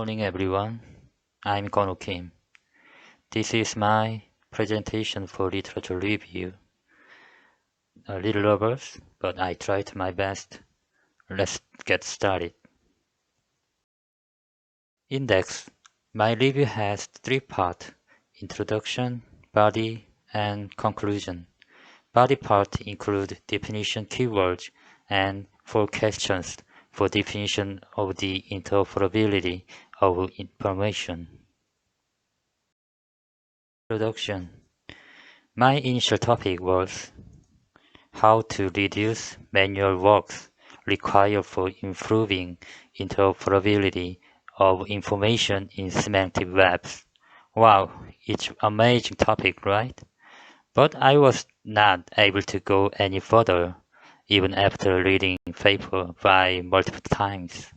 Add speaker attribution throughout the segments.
Speaker 1: Morning everyone, I'm Kono Kim. This is my presentation for literature review. A little nervous, but I tried my best. Let's get started. Index. My review has three parts: introduction, body, and conclusion. Body part include definition keywords and four questions for definition of the interoperability of information. Introduction. My initial topic was how to reduce manual works required for improving interoperability of information in semantic webs. Wow, it's an amazing topic, right? But I was not able to go any further, even after reading paper by multiple times.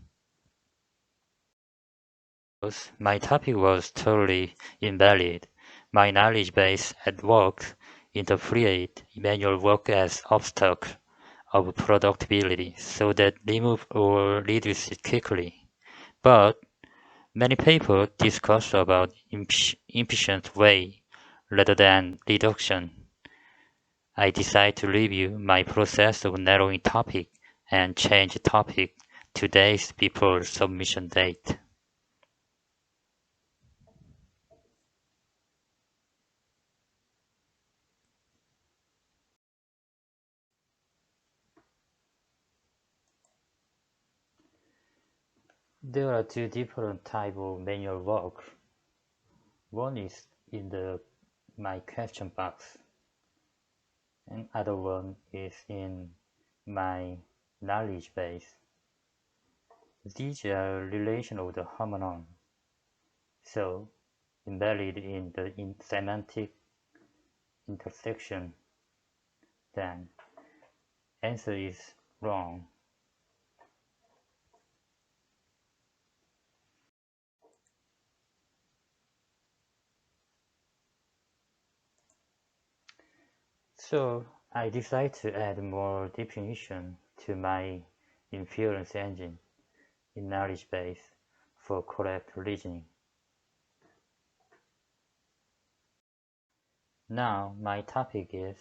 Speaker 1: My topic was totally invalid. My knowledge base at work interpreted manual work as obstacle of productivity, so that remove or reduce it quickly. But many people discuss about efficient way rather than reduction. I decide to review my process of narrowing topic and change topic 2 days before submission date. There are two different types of manual work. One is in my question box, and other one is in my knowledge base. These are relation of the homonym, so embedded in the semantic intersection, then answer is wrong. So I decided to add more definition to my inference engine in knowledge base for correct reasoning. Now my topic is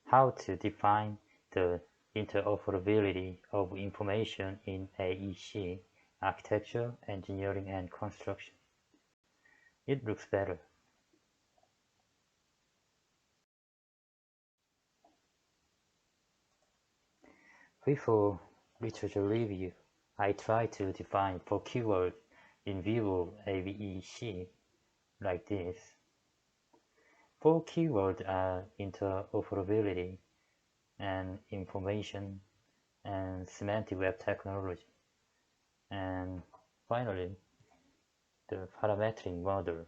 Speaker 1: how to define the interoperability of information in AEC, architecture, engineering, and construction. It looks better. Before literature review, I try to define 4 keywords in Vivo AVEC like this. 4 keywords are interoperability and information and semantic web technology, and finally the parametric model.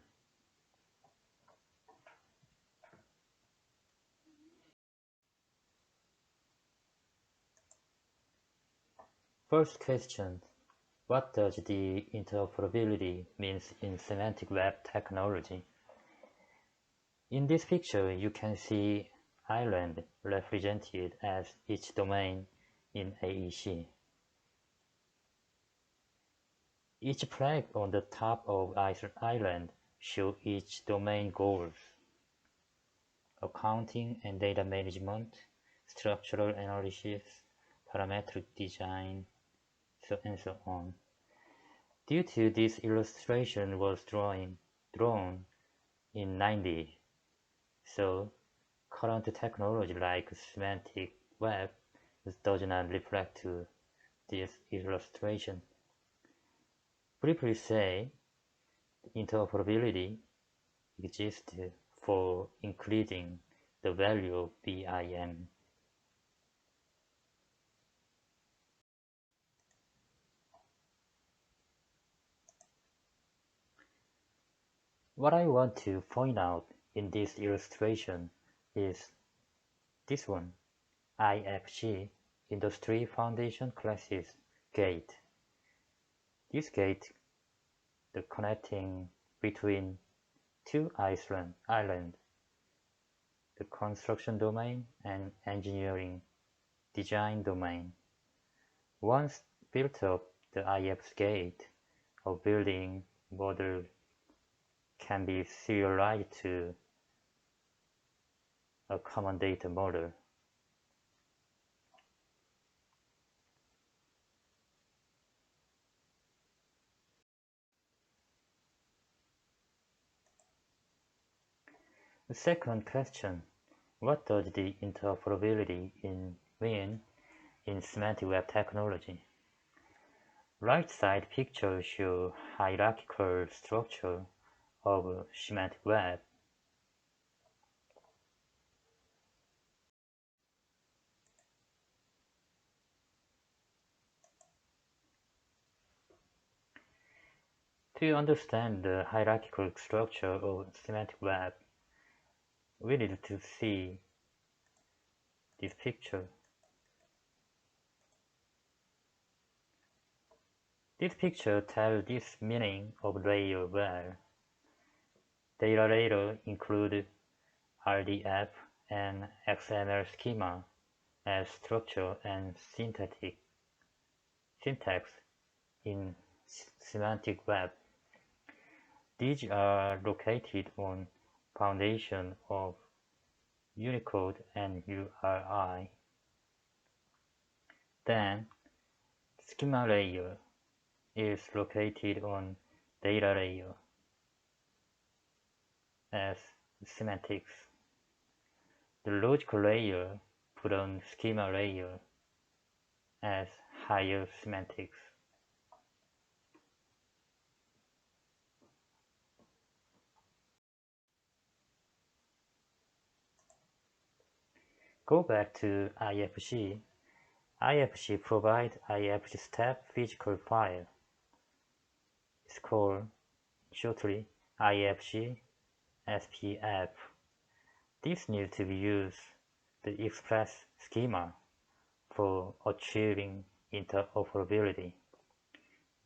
Speaker 1: First question: what does the interoperability means in semantic web technology? In this picture, you can see island represented as each domain in AEC. Each flag on the top of island shows each domain goals: accounting and data management, structural analysis, parametric design, and so on. Due to this illustration was drawn in 90, so current technology like semantic web does not reflect to this illustration. Briefly say, interoperability exists for increasing the value of BIM. What I want to point out in this illustration is this one, IFC, Industry Foundation Classes Gate. This gate, the connecting between two islands, the construction domain and engineering design domain. Once built up the IFC gate, a building model can be serialized to a common data model. The second question, what does the interoperability mean in semantic web technology? Right side picture shows hierarchical structure of semantic web. To understand the hierarchical structure of semantic web, we need to see this picture. This picture tells this meaning of layer well. Data layer include RDF and XML schema as structure and syntax in semantic web. These are located on foundation of Unicode and URI. Then, schema layer is located on data layer as semantics. The logical layer put on schema layer as higher semantics. Go back to IFC. IFC provides IFC step physical file. It's called shortly IFC SPF. This needs to be used the express schema for achieving interoperability.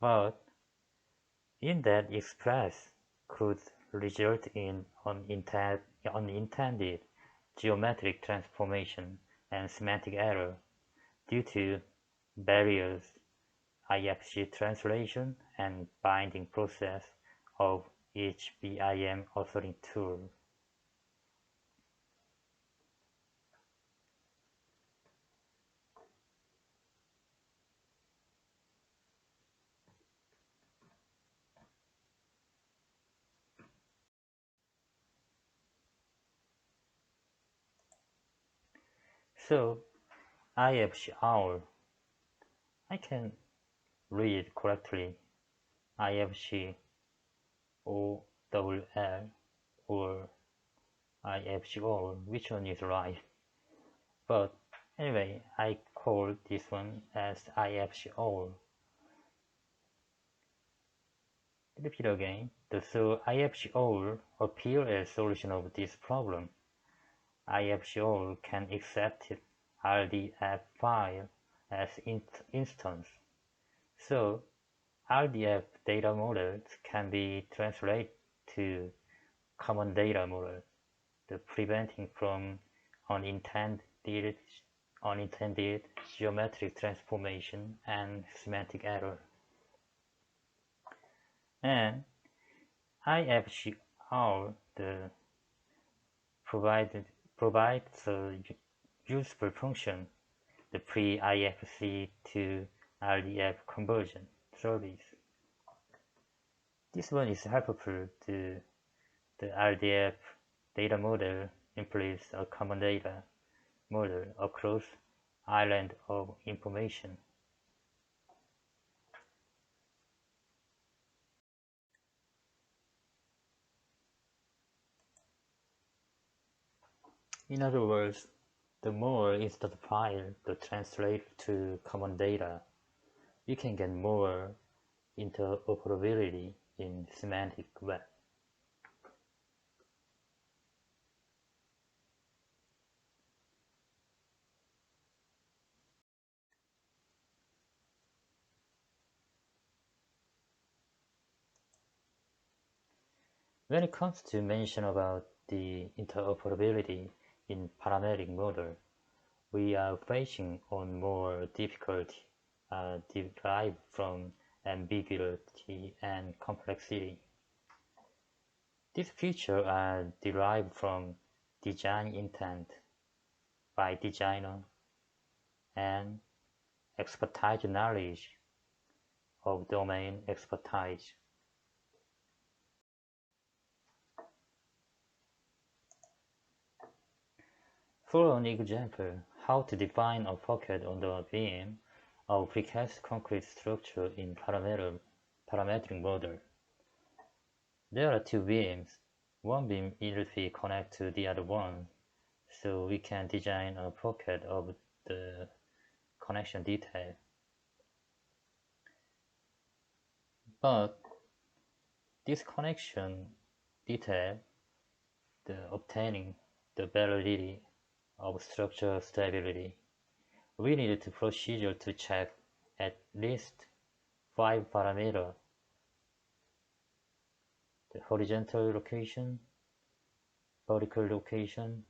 Speaker 1: But in that express could result in unintended geometric transformation and semantic error due to barriers IFC translation and binding process of each BIM authoring tool. So IFC OWL, I can read correctly IFC OWL or IFC OWL, which one is right? But anyway, I call this one as IFC OWL. Repeat again. So IFC OWL appears as solution of this problem. IFC OWL can accept RDF file as instance. So RDF data models can be translated to common data model, preventing from unintended geometric transformation and semantic error. And IFC-OWL provides a useful function, the pre-IFC to RDF conversion service. This one is helpful to the RDF data model employs a common data model across island of information. In other words, the more instant file to translate to common data, you can get more interoperability in semantic web. When it comes to mention about the interoperability in parametric model, we are facing on more difficulty derived from ambiguity, and complexity. These features are derived from design intent by designer and expertise knowledge of domain expertise. For an example, how to define a pocket on the beam of precast concrete structure in parametric model. There are two beams. One beam immediately connects to the other one, so we can design a pocket of the connection detail. But this connection detail, the obtaining the validity of structural stability, we need to procedure to check at least 5 parameters: the horizontal location, vertical location,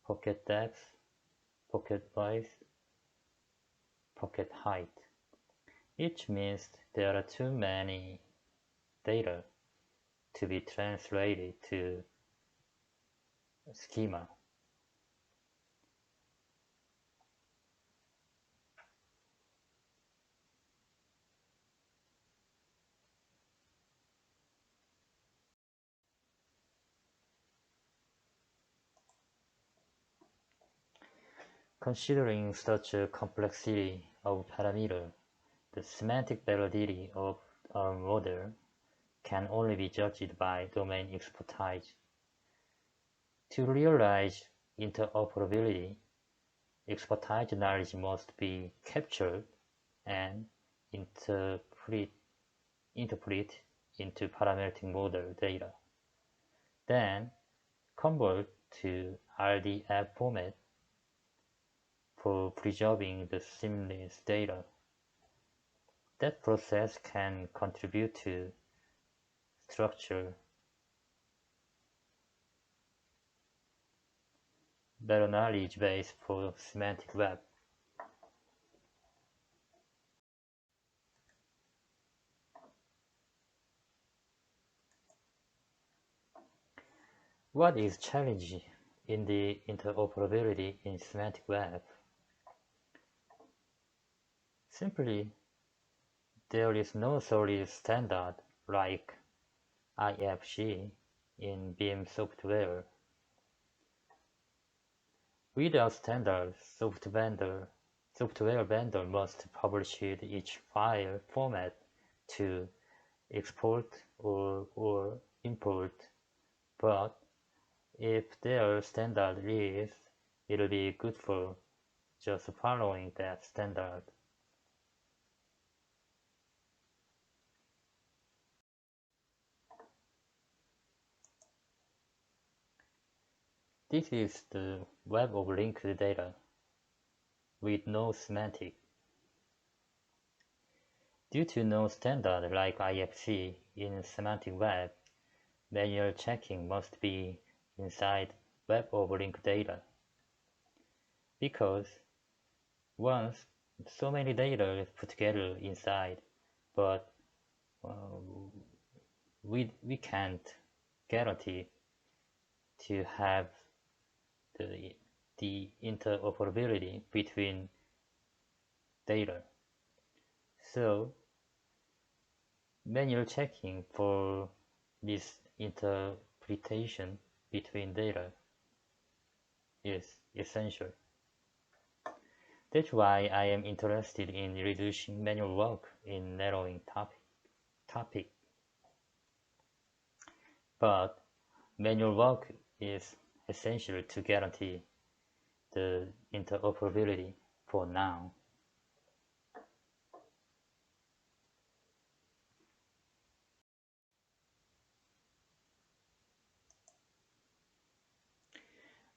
Speaker 1: pocket depth, pocket width, pocket height. Each means there are too many data to be translated to schema. Considering such a complexity of parameters, the semantic validity of our model can only be judged by domain expertise. To realize interoperability, expertise knowledge must be captured and interpret into parametric model data, then convert to RDF format for preserving the seamless data. That process can contribute to structure better knowledge base for semantic web. What is challenging in the interoperability in semantic web? Simply, there is no solid standard like IFC in BIM software. Without standard, software vendor must publish each file format to export or import, but if their standard is, it'll be good for just following that standard. This is the web of linked data with no semantic. Due to no standard like IFC in semantic web, manual checking must be inside web of linked data. Because once so many data is put together inside, but we can't guarantee to have the interoperability between data. So manual checking for this interpretation between data is essential. That's why I am interested in reducing manual work in narrowing topic. But manual work is essential to guarantee the interoperability for now.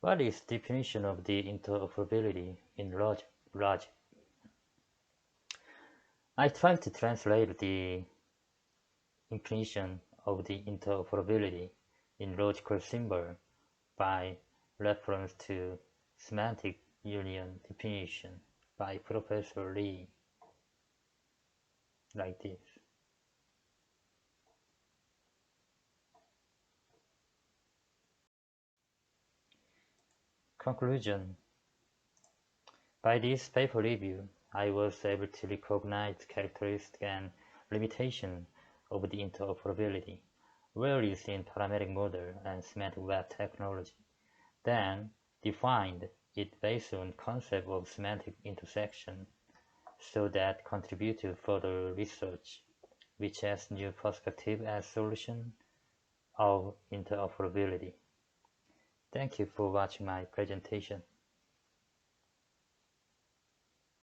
Speaker 1: What is definition of the interoperability in logic? I tried to translate the definition of the interoperability in logical symbol by reference to semantic union definition by Professor Lee. like this. Conclusion. By this paper review, I was able to recognize characteristics and limitations of the interoperability values in parametric model and semantic web technology, then defined it based on concept of semantic intersection, so that contribute to further research, which has new perspective as solution of interoperability. Thank you for watching my presentation.